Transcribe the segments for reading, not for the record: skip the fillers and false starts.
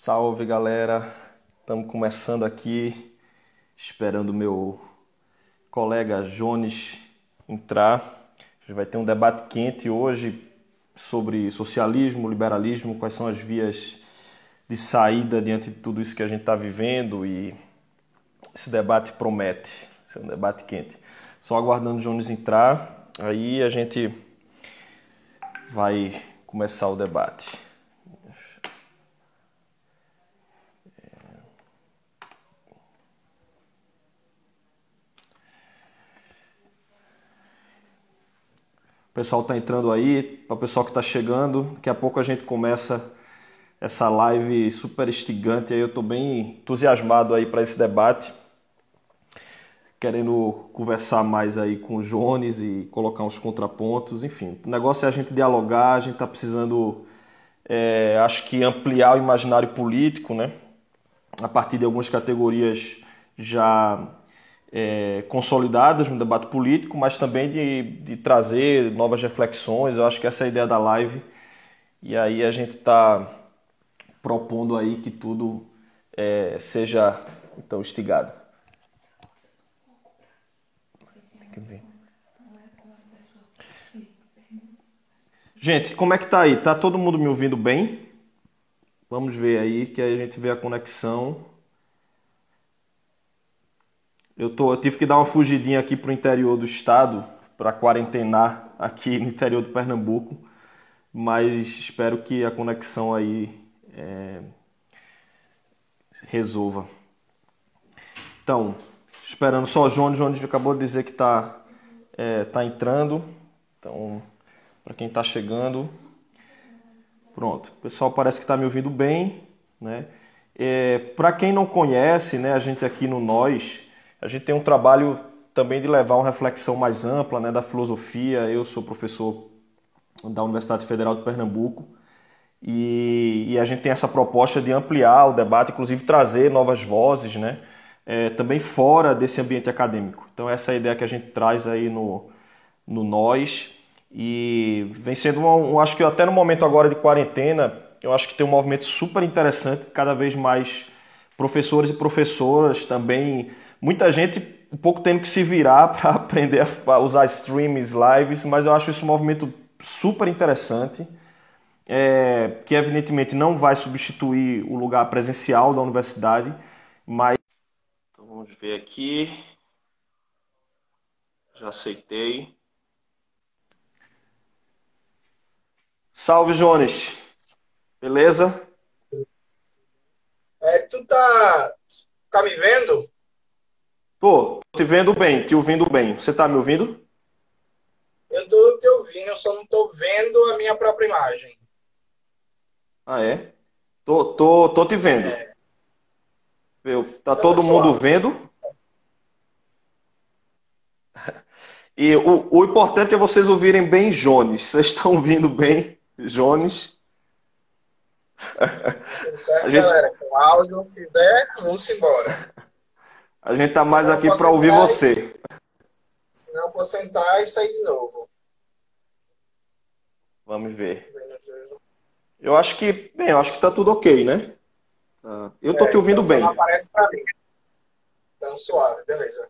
Salve galera, estamos começando aqui, esperando o meu colega Jones entrar. A gente vai ter um debate quente hoje sobre socialismo, liberalismo, quais são as vias de saída diante de tudo isso que a gente está vivendo e esse debate promete ser um debate quente. Só aguardando o Jones entrar, aí a gente vai começar o debate. O pessoal está entrando aí, para o pessoal que está chegando, daqui a pouco a gente começa essa live super instigante. Aí eu estou bem entusiasmado aí para esse debate, querendo conversar mais aí com o Jones e colocar uns contrapontos. Enfim, o negócio é a gente dialogar, a gente está precisando, acho que ampliar o imaginário político, né? A partir de algumas categorias já consolidadas no debate político, mas também de trazer novas reflexões. Eu acho que essa é a ideia da live. E aí a gente está propondo aí que tudo seja então instigado. Tem que ver. Gente, como é que tá aí? Tá todo mundo me ouvindo bem? Vamos ver aí, que aí a gente vê a conexão. Eu tive que dar uma fugidinha aqui pro interior do estado para quarentenar aqui no interior do Pernambuco, mas espero que a conexão aí resolva. Então, esperando só o Jones. O Jones acabou de dizer que tá entrando. Então, para quem está chegando, pronto. O pessoal parece que está me ouvindo bem, né? Para quem não conhece, né, a gente aqui no Nós, a gente tem um trabalho também de levar uma reflexão mais ampla, né, da filosofia. Eu sou professor da Universidade Federal de Pernambuco e a gente tem essa proposta de ampliar o debate, inclusive trazer novas vozes, né, também fora desse ambiente acadêmico. Então essa é a ideia que a gente traz aí no Nós. E vem sendo, acho que até no momento agora de quarentena, eu acho que tem um movimento super interessante, cada vez mais professores e professoras também, muita gente um pouco tendo que se virar para aprender a usar streams, lives, mas eu acho isso um movimento super interessante, que evidentemente não vai substituir o lugar presencial da universidade, mas... Então vamos ver aqui, já aceitei. Salve, Jones. Beleza? Tu tá me vendo? Tô te vendo bem, te ouvindo bem. Você tá me ouvindo? Eu tô te ouvindo, eu só não tô vendo a minha própria imagem. Ah, é? Tô te vendo. É, Tá cadê todo seu mundo áudio? vendo. E o importante é vocês ouvirem bem Jones. Vocês estão ouvindo bem Jones? Tá tudo A certo, gente, galera? Com áudio, se der, vamos embora. a gente tá mais Senão eu aqui posso para ouvir entrar, você. senão eu posso entrar e sair de novo. Vamos ver. Eu acho que tá tudo ok, né? Eu tô te ouvindo Então só não bem. aparece pra mim. Então suave, beleza.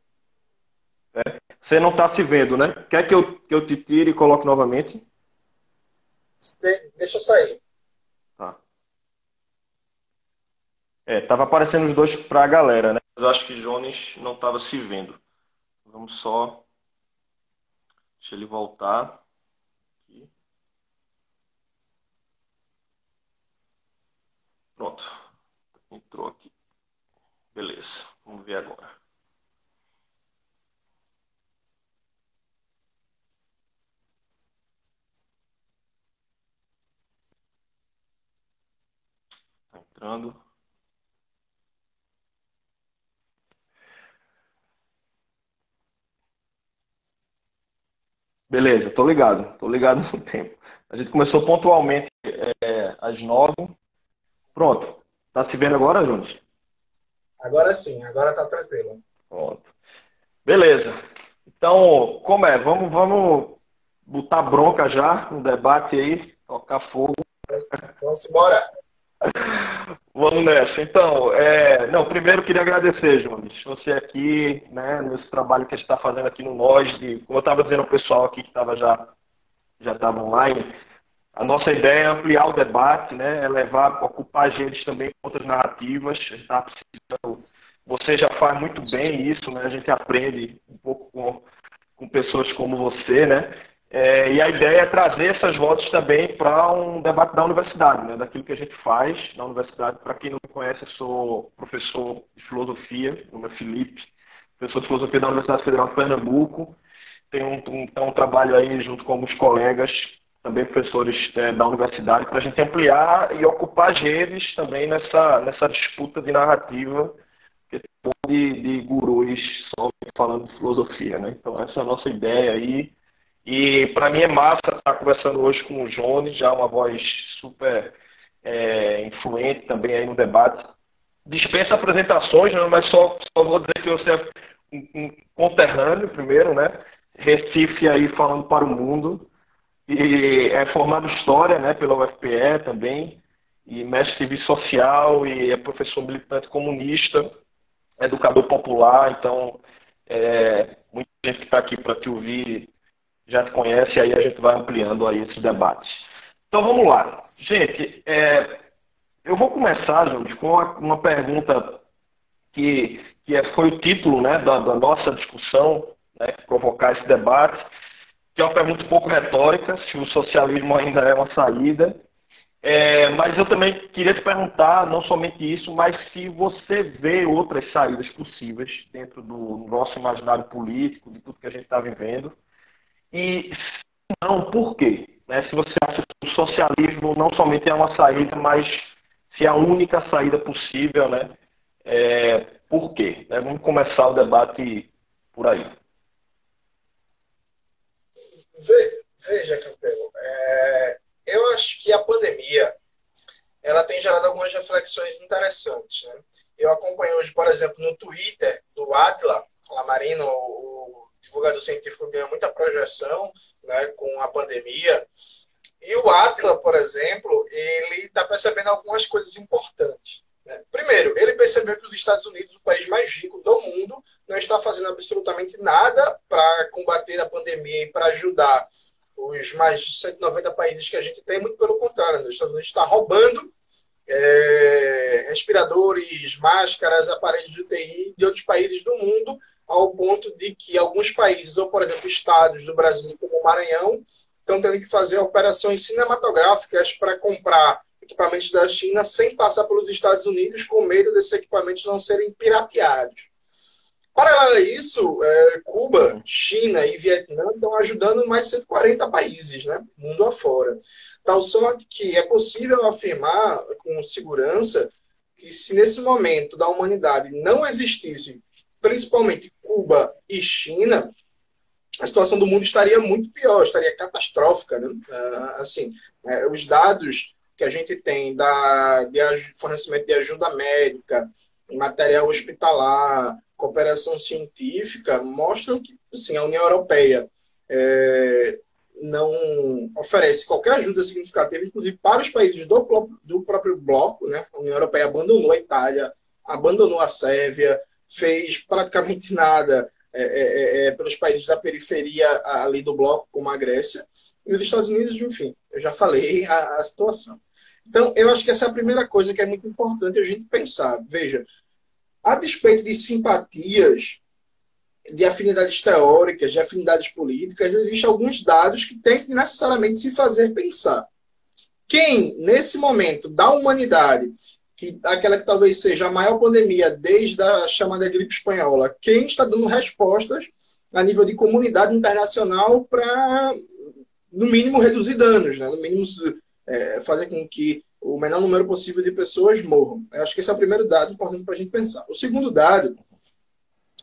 Você não tá se vendo, né? Quer que eu te tire e coloque novamente? Deixa eu sair. Tá. Tava aparecendo os dois pra galera, né? Mas eu acho que Jones não tava se vendo. Vamos só. Deixa ele voltar aqui. Pronto. Entrou aqui. Beleza. Vamos ver agora. Tá entrando. Beleza, tô ligado. Tô ligado no tempo. A gente começou pontualmente às 9. Pronto. Tá se vendo agora, Jones? Agora sim, agora tá tranquilo. Pronto. Beleza. Então, como é? Vamos botar bronca já no debate aí, tocar fogo. Vamos embora. Vamos nessa. Então, não, primeiro queria agradecer, Jones, você aqui, né, nesse trabalho que a gente está fazendo aqui no Nós, como eu estava dizendo ao pessoal aqui que já estava online, a nossa ideia é ampliar o debate, né, é ocupar as redes também com outras narrativas. A gente está precisando, você já faz muito bem isso, né, a gente aprende um pouco com pessoas como você, né? E a ideia é trazer essas vozes também para um debate da universidade, né? Daquilo que a gente faz na universidade. Para quem não me conhece, eu sou professor de filosofia, meu nome é Felipe, professor de filosofia da Universidade Federal de Pernambuco. Tenho um trabalho aí junto com alguns colegas, também professores da universidade, para a gente ampliar e ocupar as redes também nessa disputa de narrativa que tem de gurus só falando de filosofia, né? Então essa é a nossa ideia aí. E para mim é massa estar conversando hoje com o Jones, já uma voz super influente também aí no debate. Dispensa apresentações, né, mas só vou dizer que você é um conterrâneo primeiro, né? Recife aí falando para o mundo. E é formado em História, né, pela UFPE também, e mestre em Serviço Social, e é professor militante comunista, educador popular, então muita gente que está aqui para te ouvir já te conhece, aí a gente vai ampliando aí esses debates. Então vamos lá. Gente, eu vou começar, Júlio, com uma pergunta foi o título, né, da nossa discussão, né, provocar esse debate, que é uma pergunta um pouco retórica, se o socialismo ainda é uma saída. Mas eu também queria te perguntar, não somente isso, mas se você vê outras saídas possíveis dentro do nosso imaginário político, de tudo que a gente está vivendo. E se não, por quê? Né? Se você acha que o socialismo não somente é uma saída, mas se é a única saída possível, né? Por quê? Né? Vamos começar o debate por aí. Veja, Campelo, eu acho que a pandemia ela tem gerado algumas reflexões interessantes, né? Eu acompanhei hoje, por exemplo, no Twitter do Átila Lamarino, o divulgador científico, ganhou muita projeção, né, com a pandemia. E o Átila, por exemplo, ele está percebendo algumas coisas importantes, né? Primeiro, ele percebeu que os Estados Unidos, o país mais rico do mundo, não está fazendo absolutamente nada para combater a pandemia e para ajudar os mais de 190 países que a gente tem. Muito pelo contrário, né? Os Estados Unidos está roubando respiradores, máscaras, aparelhos de UTI de outros países do mundo, ao ponto de que alguns países, ou por exemplo, estados do Brasil, como o Maranhão, estão tendo que fazer operações cinematográficas para comprar equipamentos da China sem passar pelos Estados Unidos, com medo desses equipamentos não serem pirateados. Paralelo a isso, Cuba, China e Vietnã estão ajudando mais de 140 países, né, mundo afora. Tal só que é possível afirmar com segurança que se nesse momento da humanidade não existisse, principalmente Cuba e China, a situação do mundo estaria muito pior, estaria catastrófica, né? Os dados que a gente tem de fornecimento de ajuda médica, material hospitalar, cooperação científica, mostram que assim, a União Europeia não oferece qualquer ajuda significativa, inclusive para os países do próprio bloco, né? A União Europeia abandonou a Itália, abandonou a Sérvia, fez praticamente nada pelos países da periferia ali do bloco, como a Grécia, e os Estados Unidos, enfim, eu já falei a situação. Então, eu acho que essa é a primeira coisa que é muito importante a gente pensar. Veja, a despeito de simpatias, de afinidades teóricas, de afinidades políticas, existem alguns dados que têm que necessariamente se fazer pensar. Quem, nesse momento da humanidade, aquela que talvez seja a maior pandemia desde a chamada gripe espanhola, quem está dando respostas a nível de comunidade internacional para, no mínimo, reduzir danos, né? No mínimo, fazer com que o menor número possível de pessoas morram. Eu acho que esse é o primeiro dado importante para a gente pensar. O segundo dado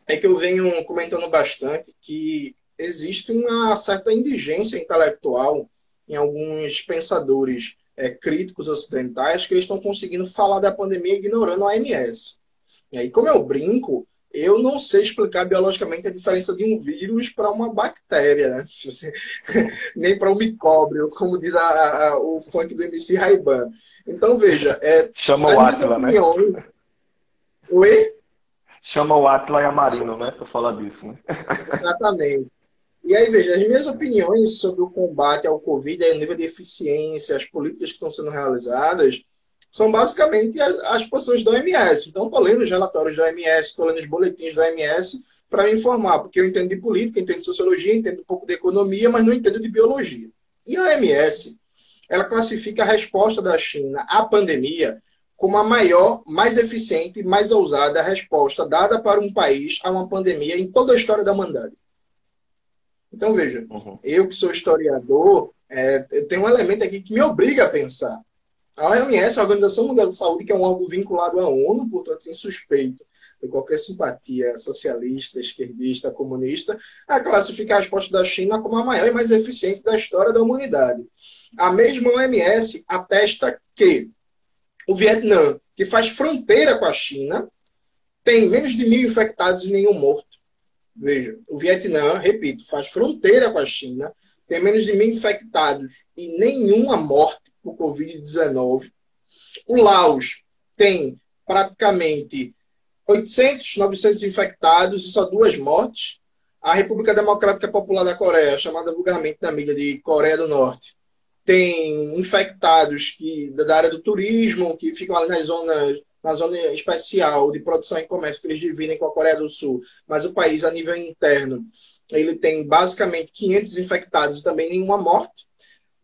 é que eu venho comentando bastante que existe uma certa indigência intelectual em alguns pensadores críticos ocidentais, que eles estão conseguindo falar da pandemia ignorando a OMS. E aí, como eu brinco, eu não sei explicar biologicamente a diferença de um vírus para uma bactéria, né? Nem para um micróbio, como diz o funk do MC Ray-Ban. Então, veja, Chama as o minhas Átila, né? opiniões. Oi? Chama o Átila e a Marino, né? Pra falar disso, né? Exatamente. E aí, veja, as minhas opiniões sobre o combate ao Covid, aí, o nível de eficiência, as políticas que estão sendo realizadas, são basicamente as posições da OMS. Então, estou lendo os relatórios da OMS, estou lendo os boletins da OMS para me informar, porque eu entendo de política, entendo de sociologia, entendo um pouco de economia, mas não entendo de biologia. E a OMS, ela classifica a resposta da China à pandemia como a maior, mais eficiente e mais ousada resposta dada para um país a uma pandemia em toda a história da humanidade. Então, veja, Uhum. eu que sou historiador, tem um elemento aqui que me obriga a pensar. A OMS, a Organização Mundial de Saúde, que é um órgão vinculado à ONU, portanto, insuspeito de qualquer simpatia socialista, esquerdista, comunista, a classificar a resposta da China como a maior e mais eficiente da história da humanidade. A mesma OMS atesta que o Vietnã, que faz fronteira com a China, tem menos de 1.000 infectados e nenhum morto. Veja, o Vietnã, repito, faz fronteira com a China, tem menos de 1.000 infectados e nenhuma morte por Covid-19. O Laos tem praticamente 800, 900 infectados e só 2 mortes. A República Democrática Popular da Coreia, chamada vulgarmente na mídia de Coreia do Norte, tem infectados da área do turismo, que ficam ali na zona especial de produção e comércio que eles dividem com a Coreia do Sul, mas o país, a nível interno, ele tem basicamente 500 infectados e também nenhuma morte.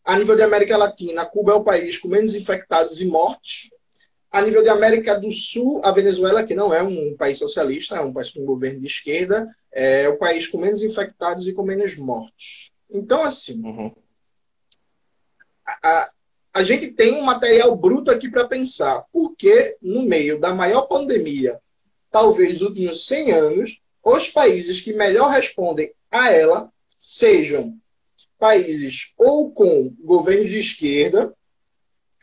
A nível de América Latina, Cuba é o país com menos infectados e mortes. A nível de América do Sul, a Venezuela, que não é um país socialista, é um país com um governo de esquerda, é o país com menos infectados e com menos mortes. Então, assim, Uhum. a gente tem um material bruto aqui para pensar. Porque, no meio da maior pandemia, talvez dos últimos 100 anos, os países que melhor respondem a ela sejam países ou com governos de esquerda,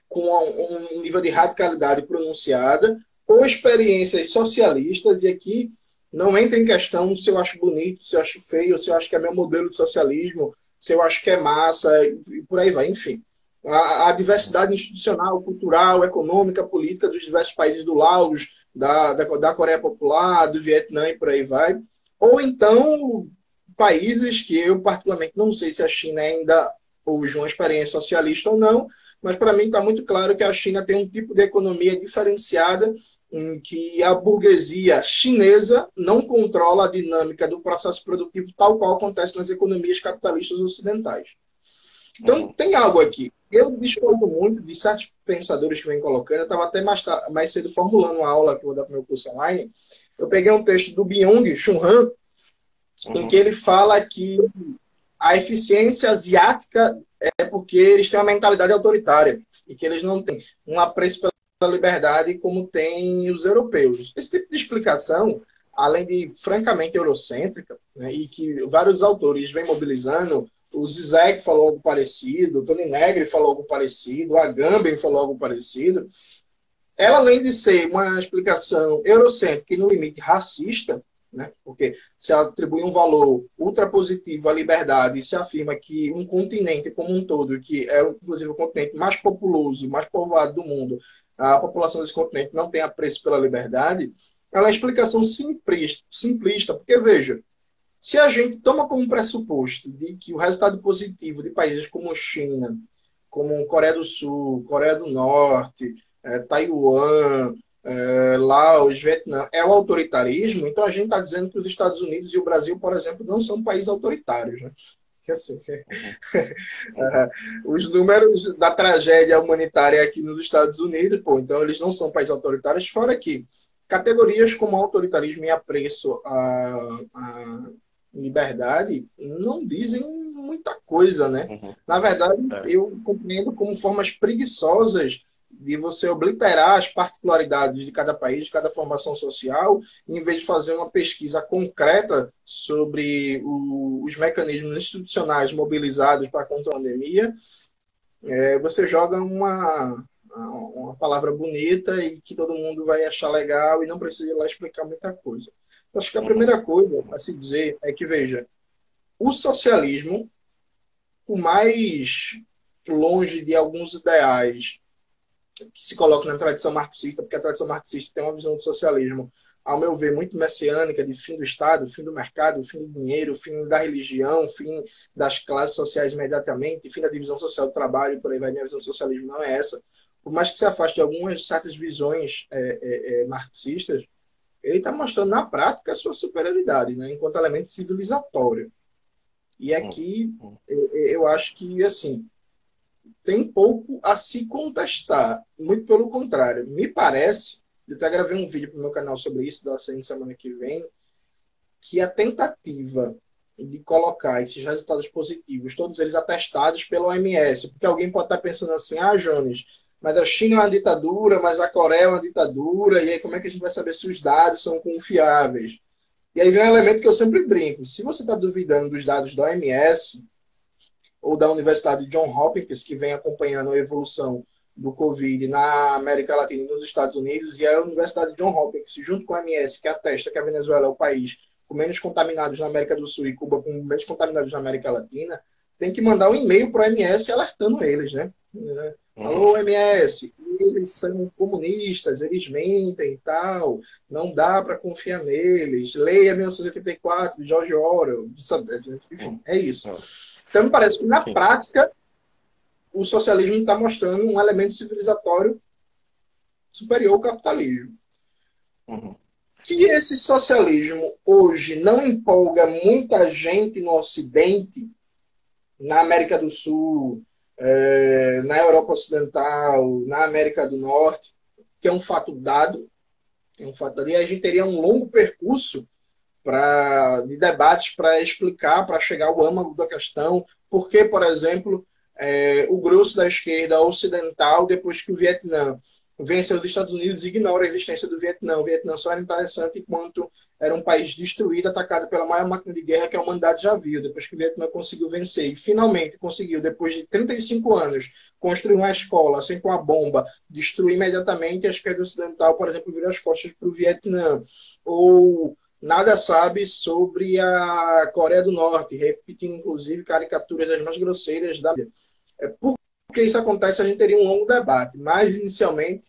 com um nível de radicalidade pronunciada, ou experiências socialistas, e aqui não entra em questão se eu acho bonito, se eu acho feio, se eu acho que é meu modelo de socialismo, se eu acho que é massa, e por aí vai, enfim. A diversidade institucional, cultural, econômica, política dos diversos países do Laos, da Coreia Popular, do Vietnã e por aí vai. Ou então, países que eu particularmente não sei se a China ainda hoje uma experiência socialista ou não, mas para mim está muito claro que a China tem um tipo de economia diferenciada em que a burguesia chinesa não controla a dinâmica do processo produtivo tal qual acontece nas economias capitalistas ocidentais. Então, Uhum. tem algo aqui. Eu discordo muito de certos pensadores que vêm colocando. Eu estava até mais cedo formulando uma aula que eu vou dar para o meu curso online. Eu peguei um texto do Byung-Chul Han, em que Uhum. ele fala que a eficiência asiática é porque eles têm uma mentalidade autoritária e que eles não têm um apreço pela liberdade como têm os europeus. Esse tipo de explicação, além de francamente eurocêntrica, né, e que vários autores vêm mobilizando, o Zizek falou algo parecido, o Tony Negri falou algo parecido, o Agamben falou algo parecido, ela, além de ser uma explicação eurocêntrica e, no limite, racista, né? Porque se atribui um valor ultrapositivo à liberdade e se afirma que um continente como um todo, que é inclusive o continente mais populoso, mais povoado do mundo, a população desse continente não tem apreço pela liberdade, ela é uma explicação simplista, porque, veja, se a gente toma como pressuposto de que o resultado positivo de países como China, como Coreia do Sul, Coreia do Norte, Taiwan, Laos, Vietnã, é o autoritarismo, então a gente está dizendo que os Estados Unidos e o Brasil, por exemplo, não são países autoritários. Né? Assim, Uhum. Uhum. os números da tragédia humanitária aqui nos Estados Unidos, pô, então eles não são países autoritários, fora que categorias como autoritarismo e apreço à liberdade não dizem muita coisa, né? Uhum. Na verdade, É. eu compreendo como formas preguiçosas de você obliterar as particularidades de cada país, de cada formação social, em vez de fazer uma pesquisa concreta sobre os mecanismos institucionais mobilizados para contra a pandemia, você joga uma palavra bonita e que todo mundo vai achar legal e não precisa ir lá explicar muita coisa. Acho que a primeira coisa a se dizer é que, veja, o socialismo, por mais longe de alguns ideais que se colocam na tradição marxista, porque a tradição marxista tem uma visão do socialismo, ao meu ver, muito messiânica, de fim do Estado, fim do mercado, fim do dinheiro, fim da religião, fim das classes sociais imediatamente, fim da divisão social do trabalho, por aí vai. Minha visão do socialismo não é essa. Por mais que se afaste de algumas certas visões marxistas, ele está mostrando na prática a sua superioridade, né, enquanto elemento civilizatório. E aqui eu acho que, assim, tem pouco a se contestar. Muito pelo contrário. Me parece, eu até gravei um vídeo para o meu canal sobre isso, da semana que vem, que a tentativa de colocar esses resultados positivos, todos eles atestados pela OMS, porque alguém pode estar pensando assim, Jones, mas a China é uma ditadura, mas a Coreia é uma ditadura, e aí como é que a gente vai saber se os dados são confiáveis? E aí vem um elemento que eu sempre brinco. Se você está duvidando dos dados da OMS ou da Universidade Johns Hopkins, que vem acompanhando a evolução do Covid na América Latina e nos Estados Unidos, e a Universidade Johns Hopkins, junto com a OMS, que atesta que a Venezuela é o país com menos contaminados na América do Sul e Cuba com menos contaminados na América Latina, tem que mandar um e-mail para a OMS alertando eles, né? Alô, OMS, eles são comunistas, eles mentem e tal, não dá para confiar neles. Leia 1984, de George Orwell, enfim, é isso. Então, me parece que, na prática, o socialismo está mostrando um elemento civilizatório superior ao capitalismo. Que esse socialismo hoje não empolga muita gente no Ocidente, na América do Sul, na Europa Ocidental, na América do Norte, que é um fato dado, e a gente teria um longo percurso de debates para explicar, para chegar ao âmago da questão, porque, por exemplo, o grosso da esquerda ocidental, depois que o Vietnã venceu os Estados Unidos, ignora a existência do Vietnã. O Vietnã só era interessante enquanto era um país destruído, atacado pela maior máquina de guerra que a humanidade já viu. Depois que o Vietnã conseguiu vencer e finalmente conseguiu, depois de 35 anos, construir uma escola sem com a bomba, destruir imediatamente, a esquerda ocidental, por exemplo, virou as costas para o Vietnã. Ou nada sabe sobre a Coreia do Norte, repetindo, inclusive, caricaturas as mais grosseiras da vida. Por que isso acontece, a gente teria um longo debate. Mas, inicialmente,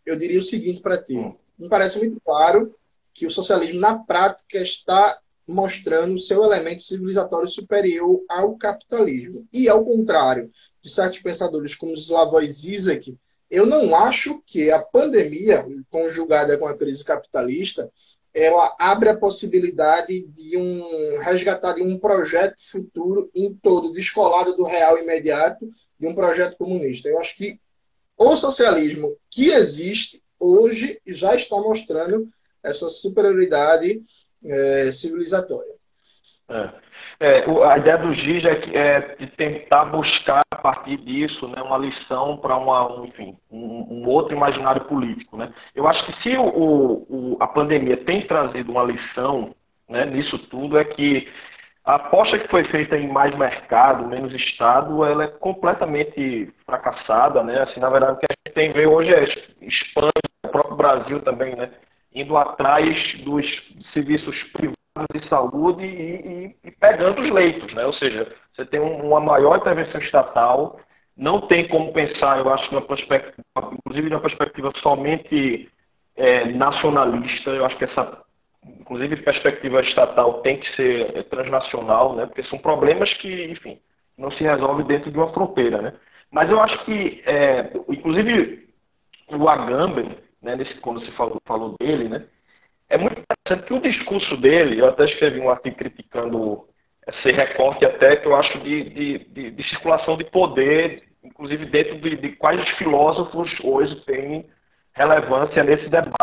eu diria o seguinte para ti. Me parece muito claro que o socialismo, na prática, está mostrando o seu elemento civilizatório superior ao capitalismo. E, ao contrário de certos pensadores como Slavoj Zizek, eu não acho que a pandemia, conjugada com a crise capitalista, ela abre a possibilidade de resgatar de um projeto futuro em todo, descolado do real imediato, de um projeto comunista. Eu acho que o socialismo que existe hoje já está mostrando essa superioridade civilizatória. A ideia do Giz é de tentar buscar, a partir disso, né, uma lição para um outro imaginário político. Né? Eu acho que se a pandemia tem trazido uma lição, né, nisso tudo, é que a aposta que foi feita em mais mercado, menos Estado, ela é completamente fracassada. Né? Assim, na verdade, o que a gente tem ver hoje é Espanha, o próprio Brasil também, né, indo atrás dos serviços privados de saúde e pegando os leitos, né? Ou seja, você tem uma maior intervenção estatal, não tem como pensar, eu acho, inclusive de uma perspectiva somente nacionalista. Eu acho que essa, inclusive, perspectiva estatal tem que ser transnacional, né? Porque são problemas que, enfim, não se resolvem dentro de uma fronteira, né? Mas eu acho que, inclusive, o Agamben, né, quando se falou dele, né? É muito interessante que o discurso dele, eu até escrevi um artigo criticando esse recorte até, que eu acho de circulação de poder, inclusive dentro de quais os filósofos hoje têm relevância nesse debate.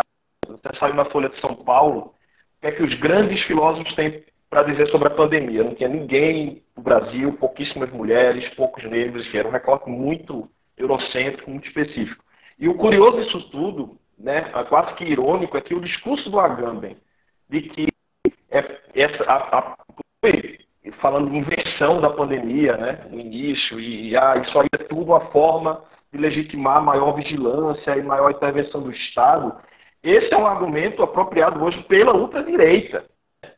Até saiu na Folha de São Paulo, o que é que os grandes filósofos têm para dizer sobre a pandemia. Não tinha ninguém no Brasil, pouquíssimas mulheres, poucos negros, enfim, era um recorte muito eurocêntrico, muito específico. E o curioso disso tudo, né, quase que irônico, é que o discurso do Agamben, de que falando de invenção da pandemia, né, no início, isso aí é tudo uma forma de legitimar maior vigilância e maior intervenção do Estado, esse é um argumento apropriado hoje pela ultradireita.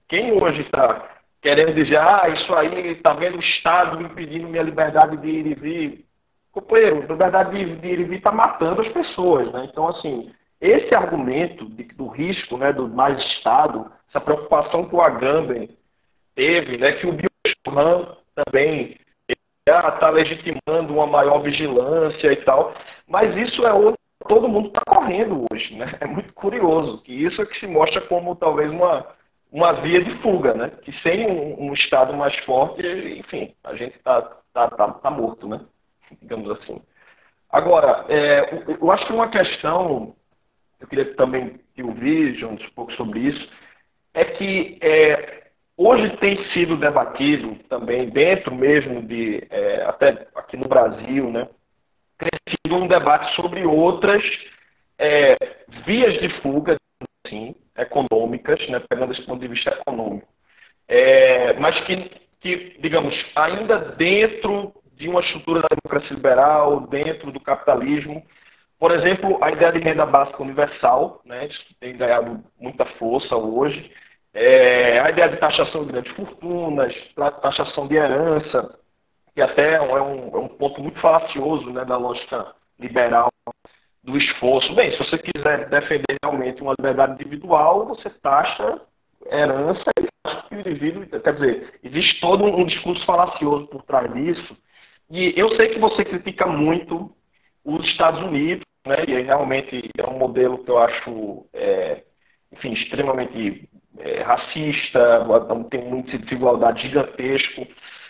Quem hoje está querendo dizer, isso aí está vendo o Estado impedindo minha liberdade de ir e vir. Companheiro, a liberdade de ir e vir está matando as pessoas, né? Então, assim, esse argumento do risco, né, do mais Estado, essa preocupação que o Agamben teve, né, que o Bill Churran também está legitimando uma maior vigilância e tal, mas isso é outro, todo mundo está correndo hoje, né? É muito curioso, que isso é que se mostra como talvez uma via de fuga, né? Que sem um Estado mais forte, enfim, a gente tá morto, né? Digamos assim. Agora, eu acho que uma questão, eu queria também te ouvir, João, um pouco sobre isso, é que hoje tem sido debatido também, dentro mesmo até aqui no Brasil, né? Tem sido um debate sobre outras vias de fuga, assim, econômicas, né, pegando esse ponto de vista econômico, mas que, digamos, ainda dentro de uma estrutura da democracia liberal, dentro do capitalismo, por exemplo, a ideia de renda básica universal, né, isso tem ganhado muita força hoje, a ideia de taxação de grandes fortunas, taxação de herança, que até é um ponto muito falacioso, né, da lógica liberal do esforço. Bem, se você quiser defender realmente uma liberdade individual, você taxa herança e taxa o indivíduo. Quer dizer, existe todo um discurso falacioso por trás disso. E eu sei que você critica muito os Estados Unidos, né? E realmente é um modelo que eu acho, enfim, extremamente racista, tem um índice de desigualdade gigantesco.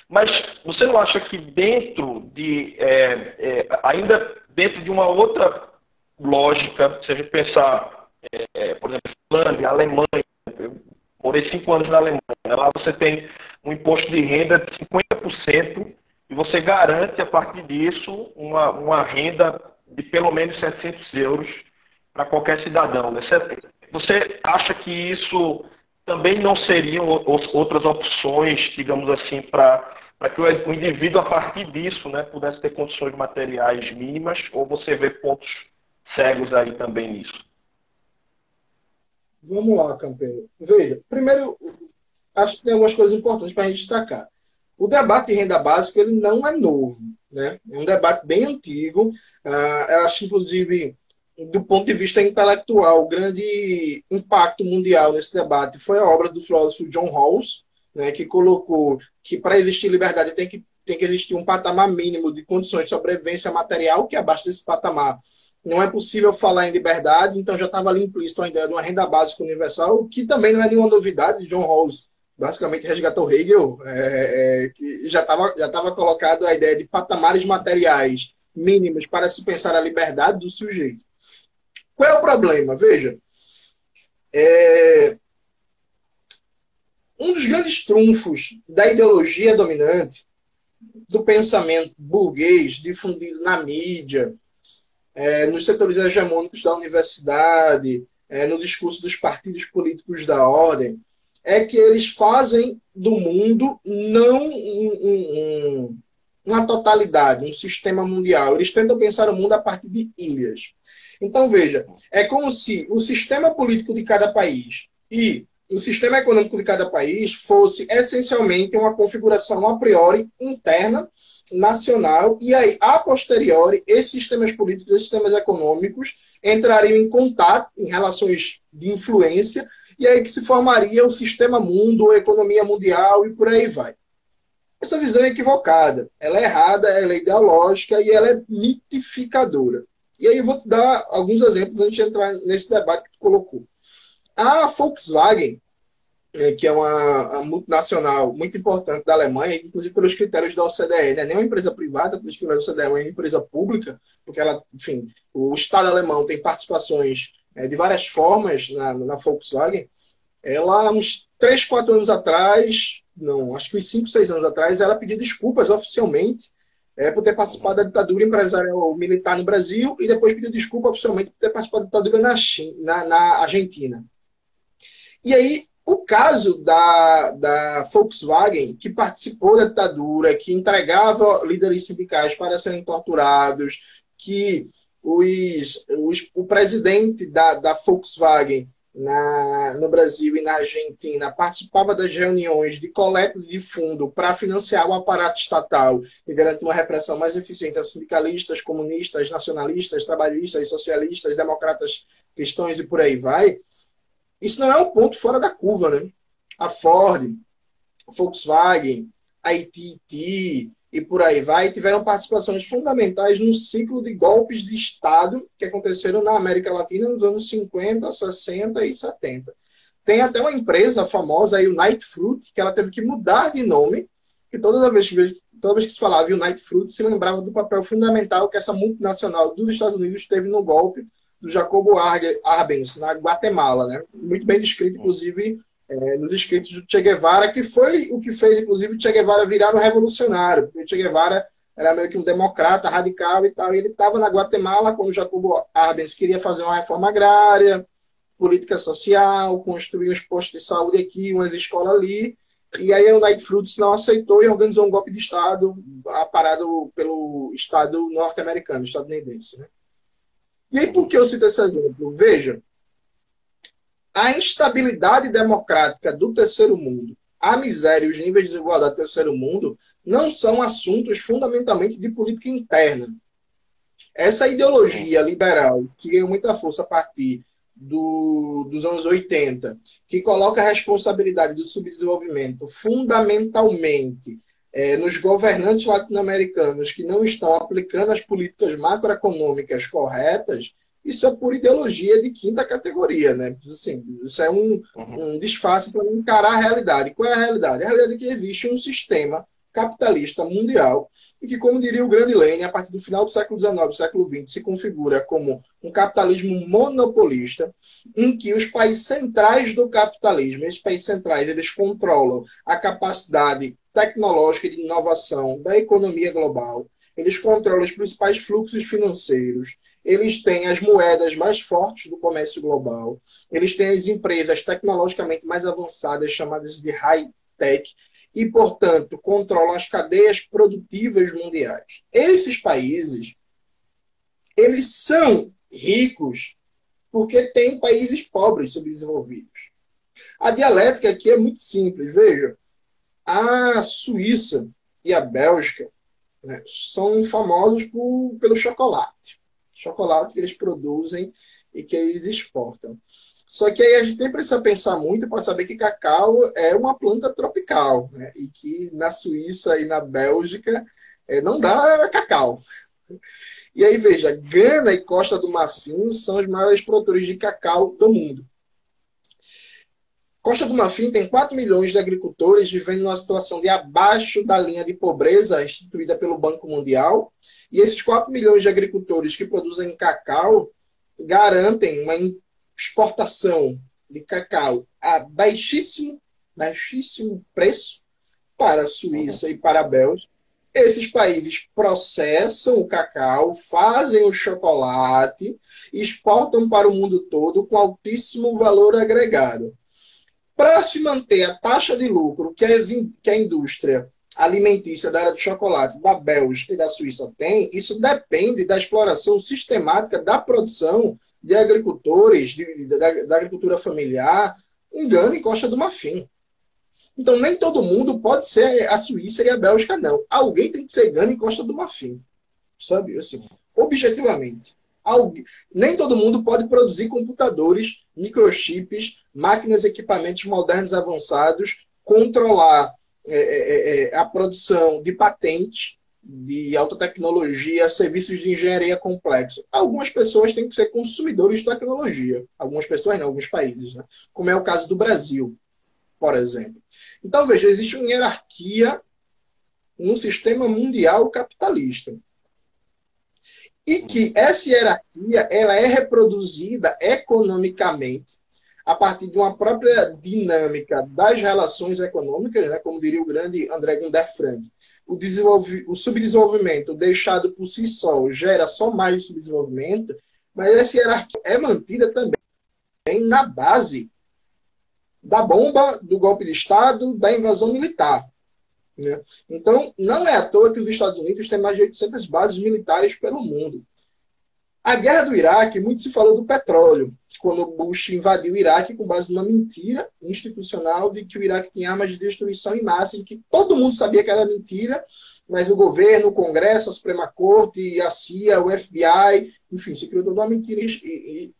Mas você não acha que ainda dentro de uma outra lógica, se a gente pensar, por exemplo, Finlândia, Alemanha, eu morei 5 anos na Alemanha, lá você tem um imposto de renda de 50% e você garante, a partir disso, uma renda de pelo menos 700 euros para qualquer cidadão, né? Você acha que isso também não seriam outras opções, digamos assim, para que o indivíduo, a partir disso, né, pudesse ter condições materiais mínimas, ou você vê pontos cegos aí também nisso? Vamos lá, Campeiro. Veja, primeiro, acho que tem algumas coisas importantes para a gente destacar. O debate de renda básica ele não é novo, né? É um debate bem antigo. Eu acho, inclusive, do ponto de vista intelectual, o grande impacto mundial nesse debate foi a obra do filósofo John Rawls, né, que colocou que para existir liberdade tem que existir um patamar mínimo de condições de sobrevivência material, que abaixo desse patamar não é possível falar em liberdade, então já estava ali implícito a ideia de uma renda básica universal, que também não é nenhuma novidade. John Rawls basicamente resgatou Hegel, que já estava colocado a ideia de patamares materiais mínimos para se pensar a liberdade do sujeito. Qual é o problema? Veja, um dos grandes trunfos da ideologia dominante, do pensamento burguês difundido na mídia, nos setores hegemônicos da universidade, no discurso dos partidos políticos da ordem, é que eles fazem do mundo não uma totalidade, um sistema mundial. Eles tentam pensar o mundo a partir de ilhas. Então, veja, é como se o sistema político de cada país e o sistema econômico de cada país fosse essencialmente uma configuração a priori interna, nacional, e aí, a posteriori, esses sistemas políticos, esses sistemas econômicos entrariam em contato, em relações de influência, e aí que se formaria o sistema mundo, a economia mundial e por aí vai. Essa visão é equivocada, ela é errada, ela é ideológica e ela é mitificadora. E aí eu vou te dar alguns exemplos antes de entrar nesse debate que tu colocou. A Volkswagen, que é uma multinacional muito importante da Alemanha, inclusive pelos critérios da OCDE, né? Nem uma empresa privada, pelos critérios da OCDE, é uma empresa pública, porque ela, enfim, o Estado alemão tem participações de várias formas na Volkswagen. Ela, uns 3, 4 anos atrás, não, acho que uns 5, 6 anos atrás, ela pediu desculpas oficialmente por ter participado da ditadura empresarial militar no Brasil e depois pediu desculpa oficialmente por ter participado da ditadura na Argentina. E aí, o caso da Volkswagen, que participou da ditadura, que entregava líderes sindicais para serem torturados, que O presidente da Volkswagen no Brasil e na Argentina participava das reuniões de coleta de fundo para financiar o aparato estatal e garantir uma repressão mais eficiente a sindicalistas, comunistas, nacionalistas, trabalhistas, socialistas, democratas, cristãos e por aí vai. Isso não é um ponto fora da curva, né? A Ford, a Volkswagen, a AT&T e por aí vai, tiveram participações fundamentais no ciclo de golpes de Estado que aconteceram na América Latina nos anos 50, 60 e 70. Tem até uma empresa famosa, a United Fruit, que ela teve que mudar de nome, que toda vez que se falava United Fruit, se lembrava do papel fundamental que essa multinacional dos Estados Unidos teve no golpe do Jacobo Arbenz, na Guatemala, né? Muito bem descrito, inclusive, nos escritos do Che Guevara, que foi o que fez, inclusive, o Che Guevara virar um revolucionário, porque o Che Guevara era meio que um democrata radical e tal, e ele estava na Guatemala quando o Jacobo Arbenz queria fazer uma reforma agrária, política social, construir uns postos de saúde aqui, umas escolas ali, e aí o United Fruits não aceitou e organizou um golpe de Estado aparado pelo Estado norte-americano, estadunidense, né? E aí, por que eu cito esse exemplo? Veja, a instabilidade democrática do terceiro mundo, a miséria e os níveis de desigualdade do terceiro mundo não são assuntos fundamentalmente de política interna. Essa ideologia liberal, que ganhou muita força a partir dos anos 80, que coloca a responsabilidade do subdesenvolvimento fundamentalmente nos governantes latino-americanos que não estão aplicando as políticas macroeconômicas corretas, isso é pura ideologia de quinta categoria, né? Assim, isso é um disfarce para encarar a realidade. Qual é a realidade? A realidade é que existe um sistema capitalista mundial e que, como diria o grande Lenin, a partir do final do século XIX, do século XX, se configura como um capitalismo monopolista, em que os países centrais do capitalismo, esses países centrais, eles controlam a capacidade tecnológica e de inovação da economia global, eles controlam os principais fluxos financeiros, eles têm as moedas mais fortes do comércio global, eles têm as empresas tecnologicamente mais avançadas, chamadas de high-tech, e, portanto, controlam as cadeias produtivas mundiais. Esses países, eles são ricos porque têm países pobres subdesenvolvidos. A dialética aqui é muito simples. Veja, a Suíça e a Bélgica, né, são famosos pelo chocolate. Chocolate que eles produzem e que eles exportam. Só que aí a gente nem precisa pensar muito para saber que cacau é uma planta tropical, né? E que na Suíça e na Bélgica não dá cacau. E aí, veja, Gana e Costa do Marfim são os maiores produtores de cacau do mundo. Costa do Marfim tem 4 milhões de agricultores vivendo numa situação de abaixo da linha de pobreza instituída pelo Banco Mundial. E esses 4 milhões de agricultores que produzem cacau garantem uma exportação de cacau a baixíssimo preço para a Suíça e para a Bélgica. Esses países processam o cacau, fazem o chocolate, exportam para o mundo todo com altíssimo valor agregado. Para se manter a taxa de lucro que a indústria alimentícia da área do chocolate da Bélgica e da Suíça tem, isso depende da exploração sistemática da produção de agricultores, da agricultura familiar, em Gana e Costa do Marfim. Então, nem todo mundo pode ser a Suíça e a Bélgica, não. Alguém tem que ser Gana e Costa do Marfim. Sabe? Assim, objetivamente. Nem todo mundo pode produzir computadores, microchips, máquinas e equipamentos modernos avançados, controlar a produção de patentes, de alta tecnologia, serviços de engenharia complexos. Algumas pessoas têm que ser consumidores de tecnologia. Algumas pessoas, não, alguns países, né? Como é o caso do Brasil, por exemplo. Então, veja, existe uma hierarquia no sistema mundial capitalista. E que essa hierarquia ela é reproduzida economicamente a partir de uma própria dinâmica das relações econômicas, né, como diria o grande André Gunder Frank. O subdesenvolvimento deixado por si só gera só mais subdesenvolvimento, mas essa hierarquia é mantida também na base da bomba, do golpe de Estado, da invasão militar. Né? Então, não é à toa que os Estados Unidos têm mais de 800 bases militares pelo mundo. A guerra do Iraque, muito se falou do petróleo, quando Bush invadiu o Iraque com base numa mentira institucional de que o Iraque tinha armas de destruição em massa, e que todo mundo sabia que era mentira, mas o governo, o Congresso, a Suprema Corte, a CIA, o FBI, enfim, se criou toda uma mentira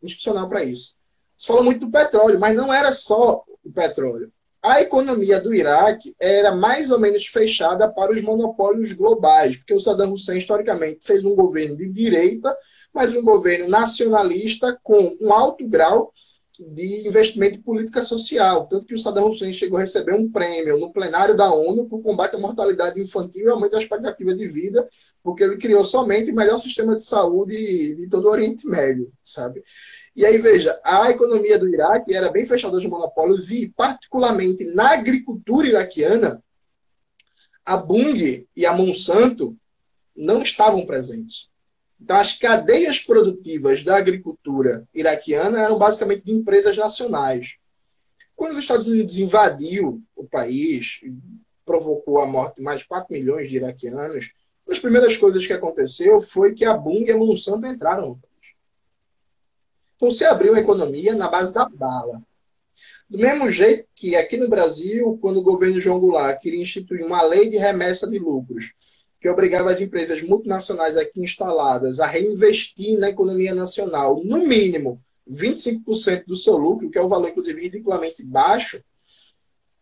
institucional para isso. Se falou muito do petróleo, mas não era só o petróleo. A economia do Iraque era mais ou menos fechada para os monopólios globais, porque o Saddam Hussein, historicamente, fez um governo de direita, mas um governo nacionalista com um alto grau de investimento em política social. Tanto que o Saddam Hussein chegou a receber um prêmio no plenário da ONU por combate à mortalidade infantil e aumento da expectativa de vida, porque ele criou somente o melhor sistema de saúde de todo o Oriente Médio, sabe? E aí, veja, a economia do Iraque era bem fechada aos monopólios e, particularmente na agricultura iraquiana, a Bunge e a Monsanto não estavam presentes. Então, as cadeias produtivas da agricultura iraquiana eram basicamente de empresas nacionais. Quando os Estados Unidos invadiu o país, provocou a morte de mais de 4 milhões de iraquianos, uma das primeiras coisas que aconteceu foi que a Bunge e a Monsanto entraram. Então, se abriu a economia na base da bala. Do mesmo jeito que aqui no Brasil, quando o governo João Goulart queria instituir uma lei de remessa de lucros, que obrigava as empresas multinacionais aqui instaladas a reinvestir na economia nacional, no mínimo 25% do seu lucro, que é um valor, inclusive, ridiculamente baixo,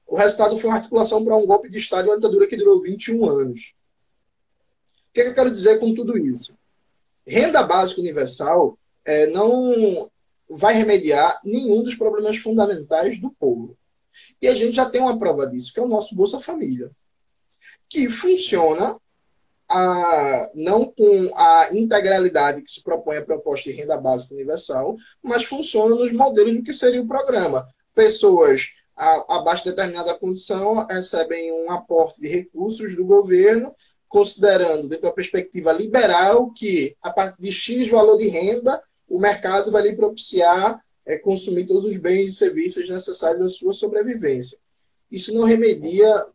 o resultado foi uma articulação para um golpe de Estado e uma ditadura que durou 21 anos. O que eu quero dizer com tudo isso? Renda básica universal não vai remediar nenhum dos problemas fundamentais do povo. E a gente já tem uma prova disso, que é o nosso Bolsa Família, que funciona não com a integralidade que se propõe a proposta de renda básica universal, mas funciona nos modelos do que seria o programa. Pessoas abaixo de determinada condição recebem um aporte de recursos do governo, considerando, dentro da perspectiva liberal, que a partir de X valor de renda, o mercado vai lhe propiciar consumir todos os bens e serviços necessários à sua sobrevivência. Isso não remedia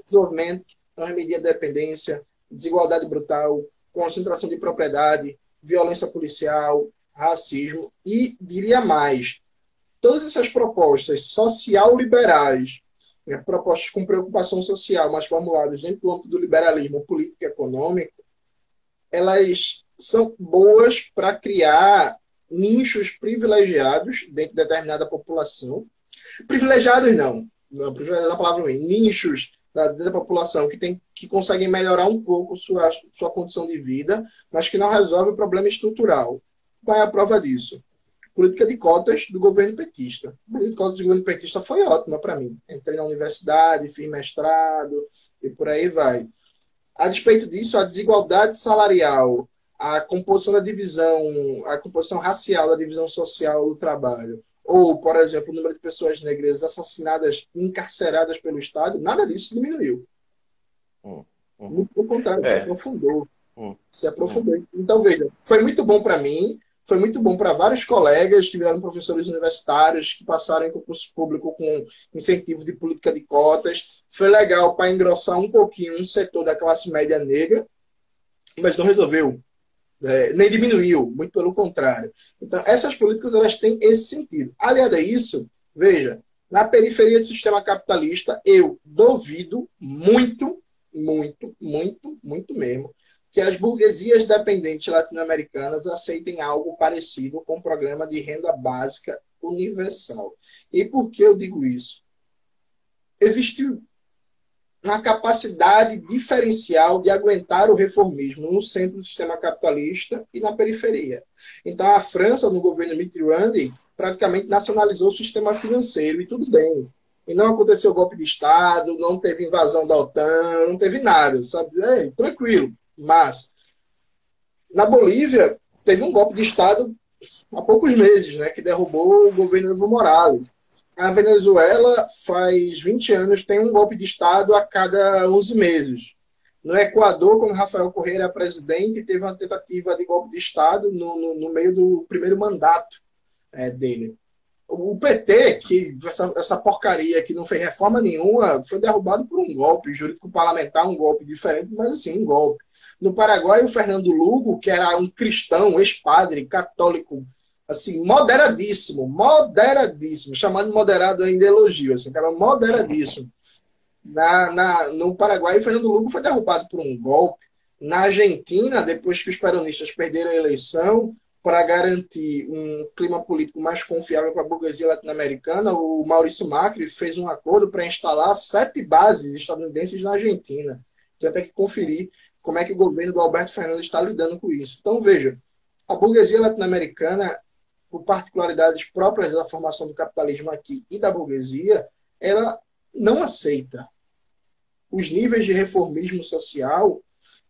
desenvolvimento, não remedia dependência, desigualdade brutal, concentração de propriedade, violência policial, racismo e, diria mais, todas essas propostas social-liberais, propostas com preocupação social, mas formuladas dentro do âmbito do liberalismo político e econômico, elas são boas para criar nichos privilegiados dentro de determinada população. Privilegiados não privilegiados é a palavra ruim, nichos da população que conseguem melhorar um pouco sua condição de vida, mas que não resolve o problema estrutural. Qual é a prova disso? Política de cotas do governo petista. A política de cotas do governo petista foi ótima para mim. Entrei na universidade, fiz mestrado e por aí vai. A despeito disso, a desigualdade salarial, a composição da divisão, a composição racial da divisão social do trabalho, ou, por exemplo, o número de pessoas negras assassinadas, encarceradas pelo Estado, nada disso diminuiu. Muito pelo contrário, se aprofundou. Se aprofundou. Então, veja, foi muito bom para mim, foi muito bom para vários colegas que viraram professores universitários, que passaram em concurso público com incentivo de política de cotas. Foi legal para engrossar um pouquinho um setor da classe média negra, mas não resolveu. Nem diminuiu, muito pelo contrário. Então, essas políticas elas têm esse sentido. Aliado a isso, veja, na periferia do sistema capitalista, eu duvido muito, muito, muito, muito mesmo, que as burguesias dependentes latino-americanas aceitem algo parecido com o programa de renda básica universal. E por que eu digo isso? Existe uma capacidade diferencial de aguentar o reformismo no centro do sistema capitalista e na periferia. Então, a França, no governo Mitterrand, praticamente nacionalizou o sistema financeiro, e tudo bem. E não aconteceu golpe de Estado, não teve invasão da OTAN, não teve nada, sabe? Tranquilo. Mas, na Bolívia, teve um golpe de Estado há poucos meses, né, que derrubou o governo Evo Morales. A Venezuela, faz 20 anos, tem um golpe de Estado a cada 11 meses. No Equador, quando Rafael Correa era presidente, teve uma tentativa de golpe de Estado no meio do primeiro mandato dele. O PT, que essa porcaria que não fez reforma nenhuma, foi derrubado por um golpe jurídico parlamentar, um golpe diferente, mas assim, um golpe. No Paraguai, o Fernando Lugo, que era um cristão, ex-padre, católico, assim, moderadíssimo, chamando moderado ainda elogio, assim, cara, moderadíssimo. No Paraguai, o Fernando Lugo foi derrubado por um golpe. Na Argentina, depois que os peronistas perderam a eleição, para garantir um clima político mais confiável para a burguesia latino-americana, o Maurício Macri fez um acordo para instalar 7 bases estadunidenses na Argentina. Então, tem que conferir como é que o governo do Alberto Fernandes está lidando com isso. Então, veja, a burguesia latino-americana, por particularidades próprias da formação do capitalismo aqui e da burguesia, ela não aceita os níveis de reformismo social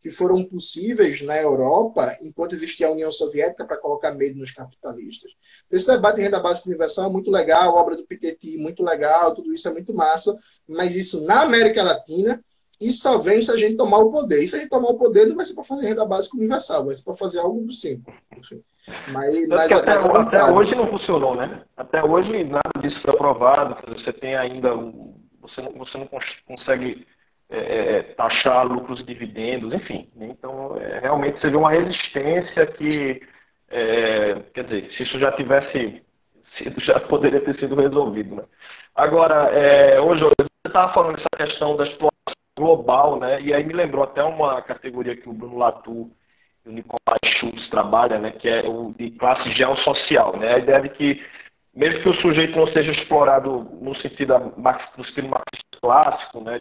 que foram possíveis na Europa, enquanto existia a União Soviética, para colocar medo nos capitalistas. Esse debate de renda básica universal é muito legal, a obra do Piketty muito legal, tudo isso é muito massa, mas isso na América Latina, isso só vem se a gente tomar o poder. E se a gente tomar o poder, não vai ser para fazer renda básica universal, vai ser para fazer algo simples. Até hoje não funcionou, né? Até hoje nada disso foi aprovado, você tem ainda... Você não consegue... taxar lucros e dividendos, enfim. Então, realmente você vê uma resistência que, quer dizer, se isso já tivesse sido, já poderia ter sido resolvido. Né? Agora, hoje você estava falando dessa questão da exploração global, né? E aí me lembrou até uma categoria que o Bruno Latour e o Nicolai Schultz trabalham, né? Que é o de classe geossocial, né? A ideia de que, mesmo que o sujeito não seja explorado no sentido do estilo marxista clássico, né?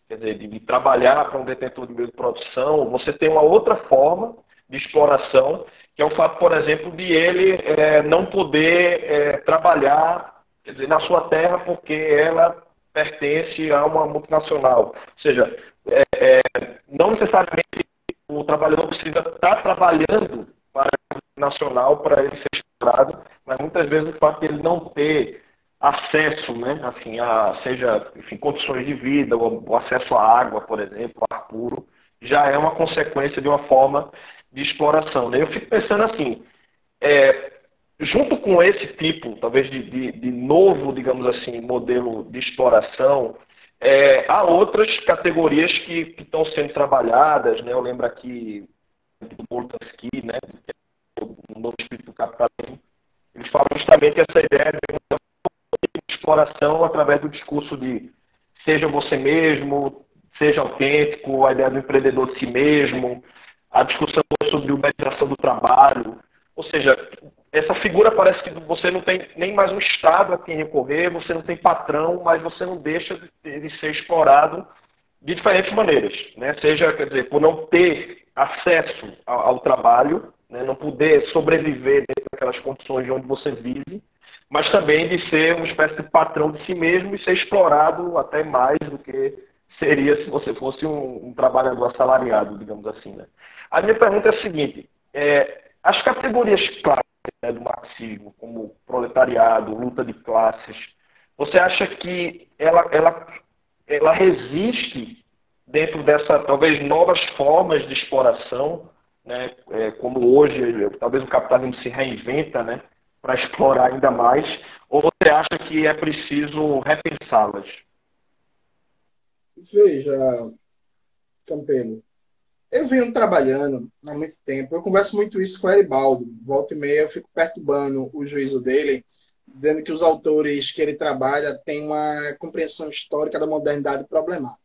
Quer dizer, de trabalhar para um detentor de meio de produção, você tem uma outra forma de exploração, que é o fato, por exemplo, de ele não poder trabalhar, quer dizer, na sua terra porque ela pertence a uma multinacional. Ou seja, não necessariamente o trabalhador precisa estar trabalhando para a multinacional para ele ser explorado, mas muitas vezes o fato de ele não ter acesso, né, assim, seja, enfim, condições de vida, o acesso à água, por exemplo, ar puro, já é uma consequência de uma forma de exploração. Né? Eu fico pensando assim, junto com esse tipo, talvez de novo, digamos assim, modelo de exploração, há outras categorias que estão sendo trabalhadas, né? Eu lembro aqui do Boltanski, né, que é o novo espírito do capitalismo, eles falam justamente essa ideia de exploração através do discurso de seja você mesmo, seja autêntico, a ideia do empreendedor de si mesmo, a discussão sobre humanização do trabalho. Ou seja, essa figura parece que você não tem nem mais um Estado a quem recorrer, você não tem patrão, mas você não deixa de ser explorado de diferentes maneiras. Né? Seja, quer dizer, por não ter acesso ao trabalho, né? Não poder sobreviver dentro daquelas condições de onde você vive, mas também de ser uma espécie de patrão de si mesmo e ser explorado até mais do que seria se você fosse um trabalhador assalariado, digamos assim. Né? A minha pergunta é a seguinte, as categorias clássicas, né, do marxismo, como proletariado, luta de classes, você acha que ela resiste dentro dessa, talvez, novas formas de exploração, né, como hoje, talvez o capitalismo se reinventa, né, para explorar ainda mais, ou você acha que é preciso repensá-las? Veja, Campelo, eu venho trabalhando há muito tempo, eu converso muito isso com o Eribaldo, volta e meia eu fico perturbando o juízo dele, dizendo que os autores que ele trabalha têm uma compreensão histórica da modernidade problemática.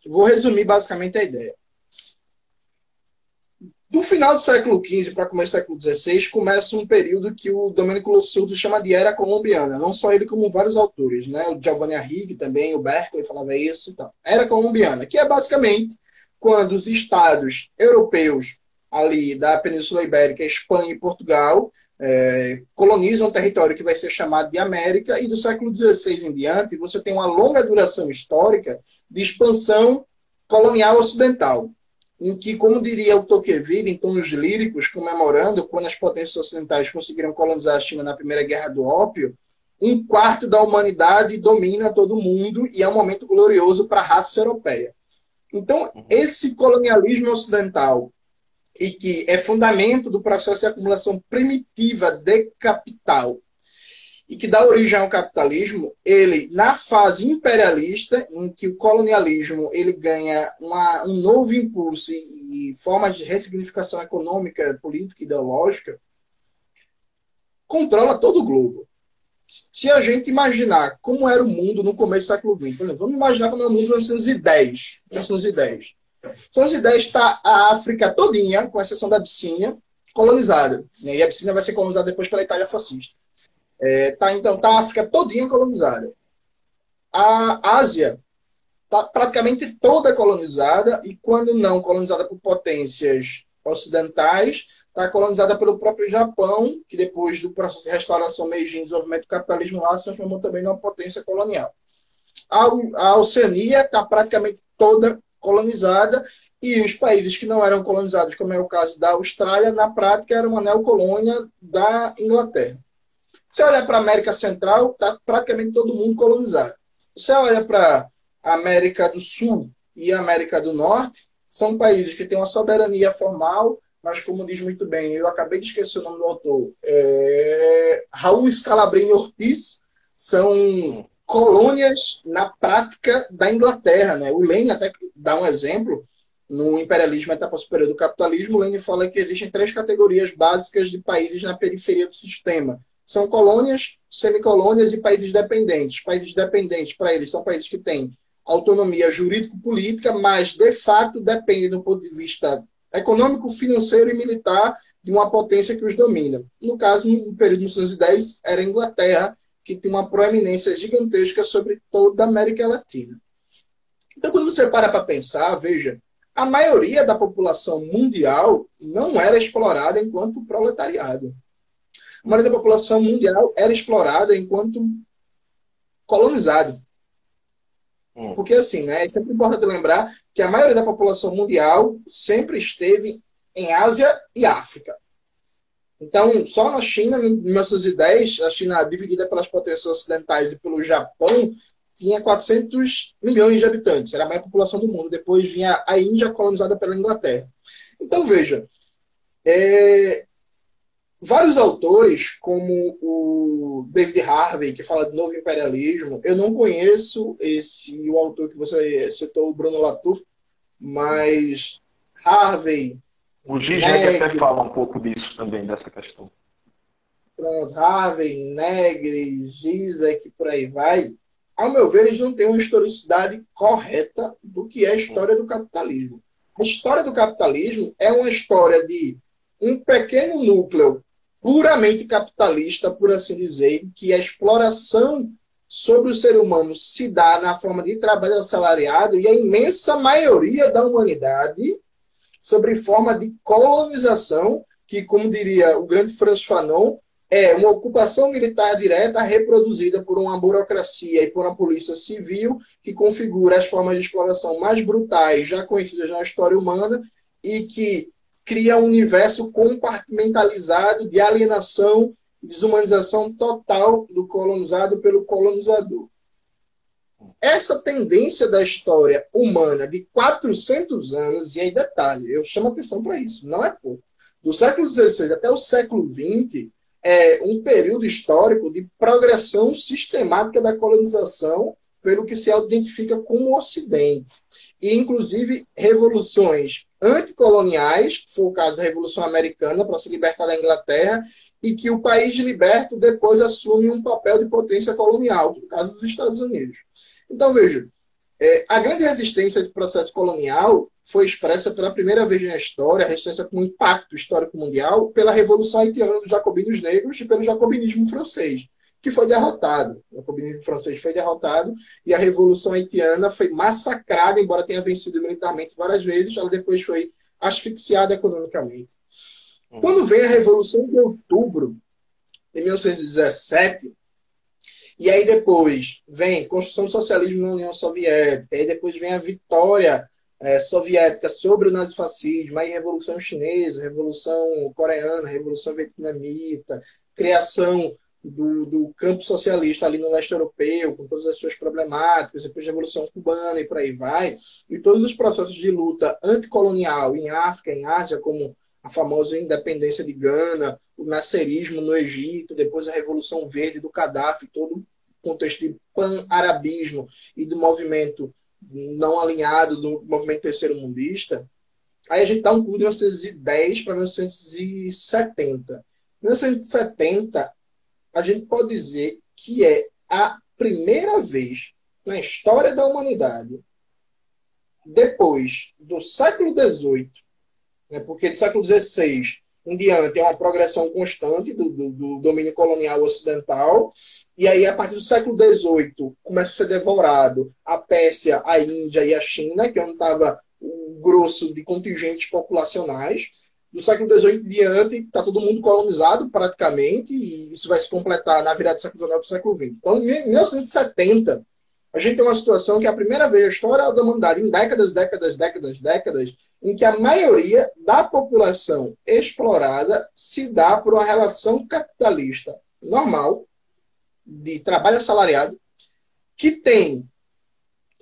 Vou resumir basicamente a ideia. Do final do século XV para começo do século XVI, começa um período que o Domênico Losurdo chama de Era Colombiana. Não só ele, como vários autores. Né? O Giovanni Arrighi também, o Berkeley falava isso. Então. Era Colombiana, que é basicamente quando os estados europeus ali da Península Ibérica, Espanha e Portugal, colonizam um território que vai ser chamado de América, e do século XVI em diante, você tem uma longa duração histórica de expansão colonial ocidental, em que, como diria o Tocqueville, em tons líricos, comemorando quando as potências ocidentais conseguiram colonizar a China na Primeira Guerra do Ópio, 1/4 da humanidade domina todo o mundo e é um momento glorioso para a raça europeia. Então, esse colonialismo ocidental, e que é fundamento do processo de acumulação primitiva de capital, e que dá origem ao capitalismo, ele, na fase imperialista, em que o colonialismo ele ganha um novo impulso e formas de ressignificação econômica, política e ideológica, controla todo o globo. Se a gente imaginar como era o mundo no começo do século XX, por exemplo, vamos imaginar como era o mundo em 1910. 1910 está a África todinha, com exceção da Abissínia, colonizada. E a Abissínia vai ser colonizada depois pela Itália fascista. Então, tá a África todinha colonizada. A Ásia está praticamente toda colonizada, e quando não colonizada por potências ocidentais, está colonizada pelo próprio Japão, que depois do processo de restauração Meiji e desenvolvimento do capitalismo lá, se transformou também numa potência colonial. A Oceania está praticamente toda colonizada, e os países que não eram colonizados, como é o caso da Austrália, na prática era uma neocolônia da Inglaterra. Você olha para a América Central, está praticamente todo mundo colonizado. Você olha para a América do Sul e a América do Norte, são países que têm uma soberania formal, mas, como diz muito bem, eu acabei de esquecer o nome do autor, Raul Scalabrini Ortiz, são colônias na prática da Inglaterra. Né? O Lenin até dá um exemplo, no Imperialismo, a etapa superior do capitalismo, o Lenin fala que existem 3 categorias básicas de países na periferia do sistema. São colônias, semicolônias e países dependentes. Países dependentes, para eles, são países que têm autonomia jurídico-política, mas, de fato, dependem do ponto de vista econômico, financeiro e militar de uma potência que os domina. No caso, no período de 1910, era a Inglaterra, que tem uma proeminência gigantesca sobre toda a América Latina. Então, quando você para pensar, veja, a maioria da população mundial não era explorada enquanto proletariado. A maioria da população mundial era explorada enquanto colonizado. Porque, assim, né, é sempre importante lembrar que a maioria da população mundial sempre esteve em Ásia e África. Então, só na China, em 1910, a China, dividida pelas potências ocidentais e pelo Japão, tinha 400 milhões de habitantes. Era a maior população do mundo. Depois vinha a Índia, colonizada pela Inglaterra. Então, veja, vários autores, como o David Harvey, que fala de novo imperialismo, eu não conheço o autor que você citou, o Bruno Latour, mas Harvey... O Zizek até fala um pouco disso também, dessa questão. Pronto, Harvey, Negri, Zizek, por aí vai. Ao meu ver, eles não têm uma historicidade correta do que é a história do capitalismo. A história do capitalismo é uma história de um pequeno núcleo puramente capitalista, por assim dizer, que a exploração sobre o ser humano se dá na forma de trabalho assalariado, e a imensa maioria da humanidade sobre forma de colonização, que, como diria o grande Frantz Fanon, é uma ocupação militar direta reproduzida por uma burocracia e por uma polícia civil que configura as formas de exploração mais brutais já conhecidas na história humana e que cria um universo compartimentalizado de alienação e desumanização total do colonizado pelo colonizador. Essa tendência da história humana de 400 anos, e aí detalhe, eu chamo atenção para isso, não é pouco, do século XVI até o século XX, é um período histórico de progressão sistemática da colonização pelo que se identifica como o Ocidente. E, inclusive, revoluções anticoloniais, que foi o caso da Revolução Americana, para se libertar da Inglaterra, e que o país liberto depois assume um papel de potência colonial, no caso dos Estados Unidos. Então, veja, a grande resistência a esse processo colonial foi expressa pela primeira vez na história, a resistência com impacto histórico mundial, pela Revolução Haitiana dos Jacobinos Negros e pelo jacobinismo francês, que foi derrotado. O jacobinismo francês foi derrotado e a Revolução Haitiana foi massacrada, embora tenha vencido militarmente várias vezes, ela depois foi asfixiada economicamente. Quando vem a Revolução de Outubro, de 1917, e aí depois vem construção do socialismo na União Soviética, aí depois vem a vitória soviética sobre o nazifascismo, aí Revolução Chinesa, Revolução Coreana, Revolução Vietnamita, criação do campo socialista ali no leste europeu, com todas as suas problemáticas, depois Revolução Cubana e por aí vai, e todos os processos de luta anticolonial em África, em Ásia, como a famosa independência de Gana, o nascerismo no Egito, depois a Revolução Verde do Gaddafi, todo o contexto de pan-arabismo e do movimento não alinhado do movimento terceiro-mundista, aí a gente dá um pulo de 1910 para 1970. 1970, a gente pode dizer que é a primeira vez na história da humanidade, depois do século XVIII, né, porque do século XVI em diante é uma progressão constante do domínio colonial ocidental, e aí a partir do século XVIII começa a ser devorado a Pérsia, a Índia e a China, que é onde estava o grosso de contingentes populacionais. Do século XVIII em diante, está todo mundo colonizado praticamente, e isso vai se completar na virada do século XIX para o século XX. Então, em 1970, a gente tem uma situação que é a primeira vez na história da humanidade, em décadas, em que a maioria da população explorada se dá por uma relação capitalista normal, de trabalho assalariado, que tem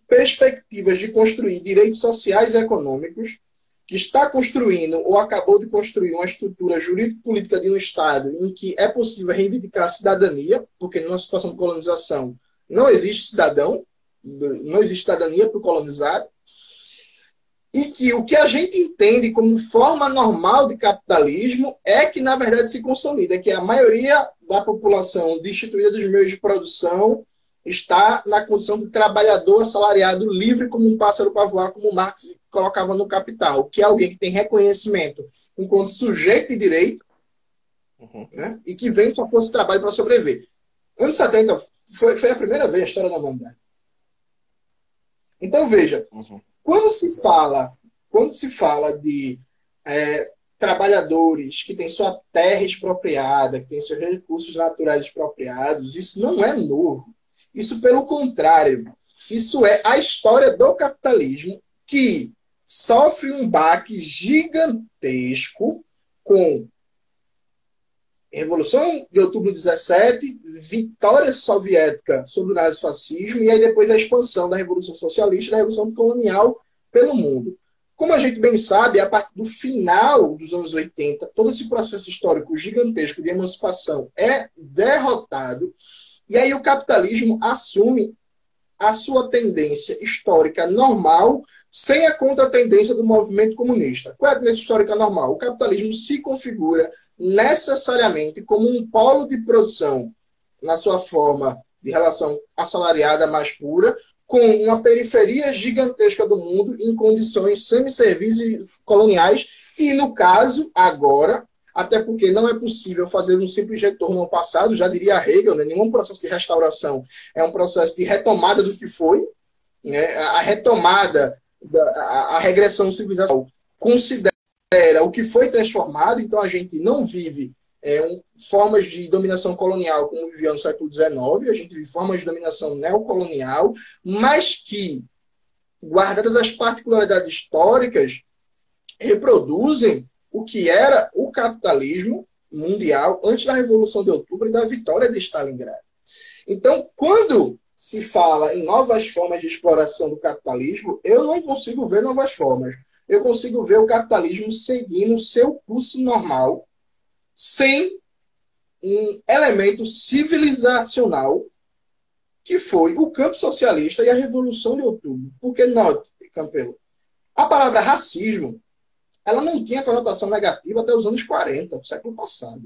perspectivas de construir direitos sociais e econômicos, que está construindo ou acabou de construir uma estrutura jurídico-política de um Estado em que é possível reivindicar a cidadania, porque numa situação de colonização não existe cidadão, não existe cidadania para o colonizado, e que o que a gente entende como forma normal de capitalismo é que, na verdade, se consolida, que a maioria da população destituída dos meios de produção está na condição de trabalhador assalariado livre como um pássaro para voar, como Marx colocava no Capital, que é alguém que tem reconhecimento enquanto sujeito de direito, né, e que vem sua força de trabalho para sobreviver. Anos 70 foi a primeira vez na história da humanidade. Então, veja, quando se fala de trabalhadores que têm sua terra expropriada, que têm seus recursos naturais expropriados, isso não é novo. Isso, pelo contrário, isso é a história do capitalismo que sofre um baque gigantesco com Revolução de Outubro de 17, vitória soviética sobre o nazifascismo e aí depois a expansão da Revolução Socialista e da Revolução Colonial pelo mundo. Como a gente bem sabe, a partir do final dos anos 80, todo esse processo histórico gigantesco de emancipação é derrotado e aí o capitalismo assume a sua tendência histórica normal sem a contratendência do movimento comunista. Qual é a tendência histórica normal? O capitalismo se configura necessariamente como um polo de produção na sua forma de relação assalariada mais pura, com uma periferia gigantesca do mundo em condições semi-serviços coloniais e, no caso, agora, até porque não é possível fazer um simples retorno ao passado, já diria Hegel, né? Nenhum processo de restauração é um processo de retomada do que foi, né? A retomada, a regressão civilizacional considera o que foi transformado, então a gente não vive formas de dominação colonial como vivia no século XIX, a gente vive formas de dominação neocolonial, mas que, guardadas as particularidades históricas, reproduzem o que era o capitalismo mundial antes da Revolução de Outubro e da vitória de Stalingrado. Então, quando se fala em novas formas de exploração do capitalismo, eu não consigo ver novas formas. Eu consigo ver o capitalismo seguindo o seu curso normal, sem um elemento civilizacional que foi o campo socialista e a Revolução de Outubro. Porque, note, Campelo, a palavra racismo ela não tinha conotação negativa até os anos 40, do século passado.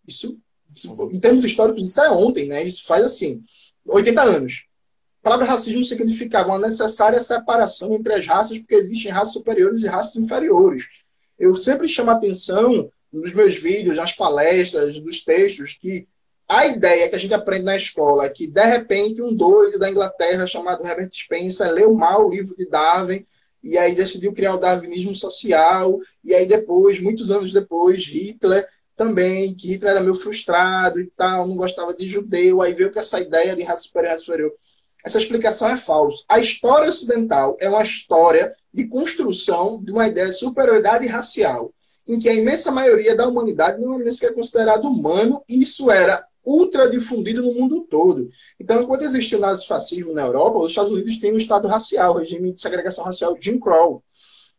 Isso, em termos históricos, isso é ontem, né? Isso faz, assim, 80 anos. A palavra racismo significava uma necessária separação entre as raças, porque existem raças superiores e raças inferiores. Eu sempre chamo a atenção, nos meus vídeos, nas palestras, nos textos, que a ideia que a gente aprende na escola é que, de repente, um doido da Inglaterra chamado Herbert Spencer leu mal o livro de Darwin e aí decidiu criar o darwinismo social, e aí depois, muitos anos depois, Hitler também, que Hitler era meio frustrado e tal, não gostava de judeu, aí veio com essa ideia de raça superior, raça superior. Essa explicação é falsa. A história ocidental é uma história de construção de uma ideia de superioridade racial, em que a imensa maioria da humanidade não é nem sequer considerado humano, e isso era ultra difundido no mundo todo. Então, enquanto existiu o nazifascismo na Europa, os Estados Unidos têm um Estado racial, regime de segregação racial Jim Crow.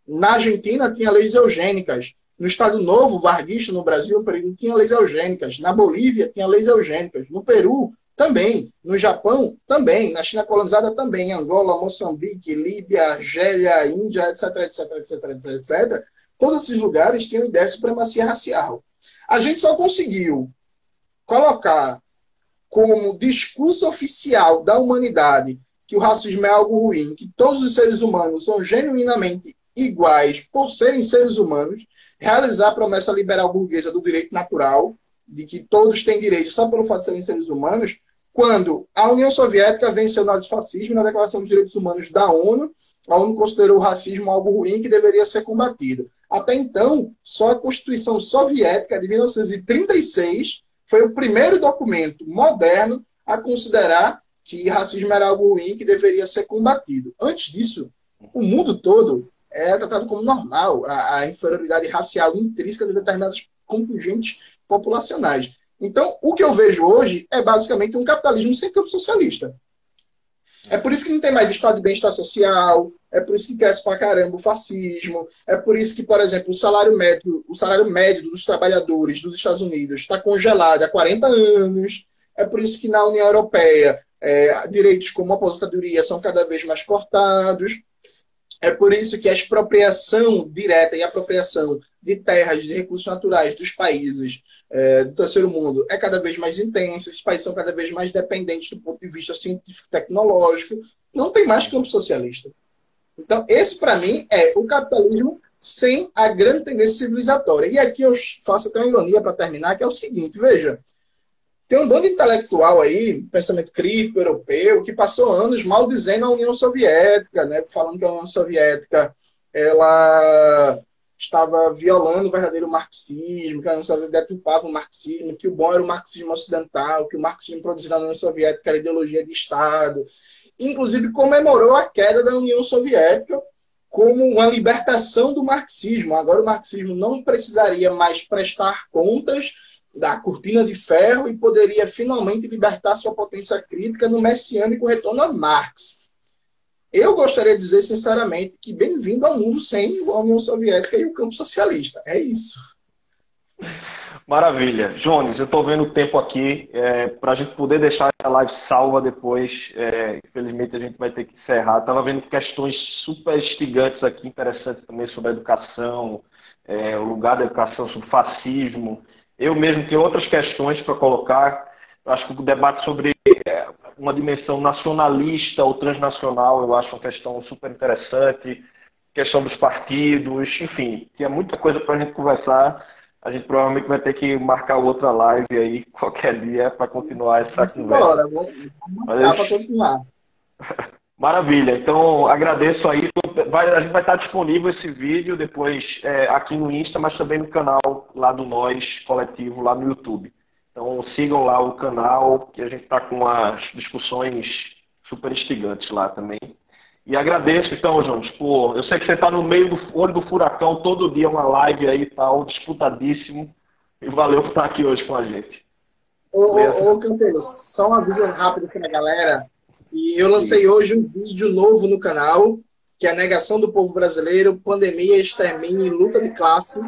Na Argentina, tinha leis eugênicas. No Estado Novo, varguista, no Brasil, o período tinha leis eugênicas. Na Bolívia, tinha leis eugênicas. No Peru, também. No Japão, também. Na China colonizada, também. Angola, Moçambique, Líbia, Argélia, Índia, etc, etc, etc, etc, etc. Todos esses lugares tinham ideia de supremacia racial. A gente só conseguiu colocar como discurso oficial da humanidade que o racismo é algo ruim, que todos os seres humanos são genuinamente iguais por serem seres humanos, realizar a promessa liberal burguesa do direito natural, de que todos têm direito só pelo fato de serem seres humanos, quando a União Soviética venceu o nazifascismo na Declaração dos Direitos Humanos da ONU, a ONU considerou o racismo algo ruim que deveria ser combatido. Até então, só a Constituição Soviética de 1936 foi o primeiro documento moderno a considerar que racismo era algo ruim que deveria ser combatido. Antes disso, o mundo todo é tratado como normal a inferioridade racial intrínseca de determinados contingentes populacionais. Então, o que eu vejo hoje é basicamente um capitalismo sem campo socialista. É por isso que não tem mais estado de bem-estar social, é por isso que cresce pra caramba o fascismo, é por isso que, por exemplo, o salário médio dos trabalhadores dos Estados Unidos está congelado há 40 anos, é por isso que na União Europeia direitos como a aposentadoria são cada vez mais cortados, é por isso que a expropriação direta e a apropriação de terras, de recursos naturais dos países do terceiro mundo é cada vez mais intensa, esses países são cada vez mais dependentes do ponto de vista científico-tecnológico, não tem mais campo socialista. Então, esse, para mim, é o capitalismo sem a grande tendência civilizatória. E aqui eu faço até uma ironia para terminar, que é o seguinte, veja, tem um bando intelectual aí, pensamento crítico europeu, que passou anos maldizendo a União Soviética, né, falando que a União Soviética ela estava violando o verdadeiro marxismo, que a União Soviética deturpava o marxismo, que o bom era o marxismo ocidental, que o marxismo produzido na União Soviética era ideologia de Estado. Inclusive comemorou a queda da União Soviética como uma libertação do marxismo. Agora o marxismo não precisaria mais prestar contas da cortina de ferro e poderia finalmente libertar sua potência crítica no messiânico retorno a Marx. Eu gostaria de dizer, sinceramente, que bem-vindo ao mundo sem a União Soviética e o campo socialista. É isso. Maravilha. Jones, eu estou vendo o tempo aqui, para a gente poder deixar a live salva depois, infelizmente a gente vai ter que encerrar. Estava vendo questões super instigantes aqui, interessantes também sobre a educação, o lugar da educação, sobre fascismo. Eu mesmo tenho outras questões para colocar. Eu acho que o debate sobre uma dimensão nacionalista ou transnacional, eu acho uma questão super interessante. Questão dos partidos, enfim, tinha muita coisa para a gente conversar. A gente provavelmente vai ter que marcar outra live aí qualquer dia para continuar essa conversa. Bora, vamos marcar para continuar. Maravilha. Então, agradeço aí. A gente vai estar disponível esse vídeo depois aqui no Insta, mas também no canal lá do Nós Coletivo, lá no YouTube. Então, sigam lá o canal, que a gente está com as discussões super instigantes lá também. E agradeço, então, Jones, eu sei que você está no meio do olho do furacão, todo dia uma live aí e tal, disputadíssimo. E valeu por estar aqui hoje com a gente. Ô Campeiro, só um aviso rápido para a galera, que eu lancei hoje um vídeo novo no canal, que é a negação do povo brasileiro, pandemia, extermínio e luta de classe,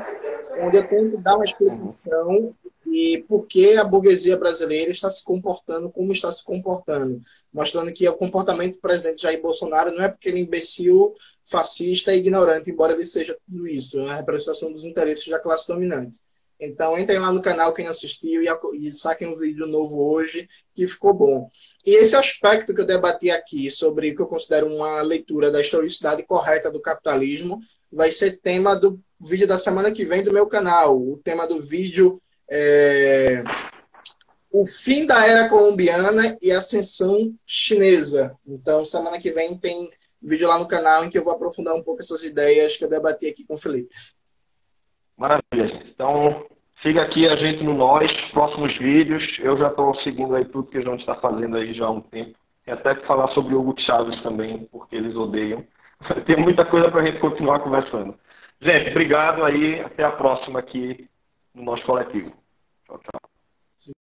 onde eu tento dar uma explicação e por que a burguesia brasileira está se comportando como está se comportando, mostrando que o comportamento do presidente Jair Bolsonaro não é porque ele é imbecil, fascista e ignorante, embora ele seja tudo isso, é uma representação dos interesses da classe dominante. Então, entrem lá no canal, quem não assistiu, e saquem um vídeo novo hoje, que ficou bom. E esse aspecto que eu debati aqui, sobre o que eu considero uma leitura da historicidade correta do capitalismo, vai ser tema do vídeo da semana que vem do meu canal. O tema do vídeo é o fim da era colombiana e a ascensão chinesa. Então, semana que vem tem vídeo lá no canal em que eu vou aprofundar um pouco essas ideias que eu debati aqui com o Felipe. Maravilha, gente. Então, siga aqui a gente no Nós, próximos vídeos. Eu já estou seguindo aí tudo que a gente está fazendo aí já há um tempo. Tem até que falar sobre o Hugo Chávez também, porque eles odeiam. Tem muita coisa para a gente continuar conversando. Gente, obrigado aí. Até a próxima aqui no Nós Coletivo. Tchau, tchau.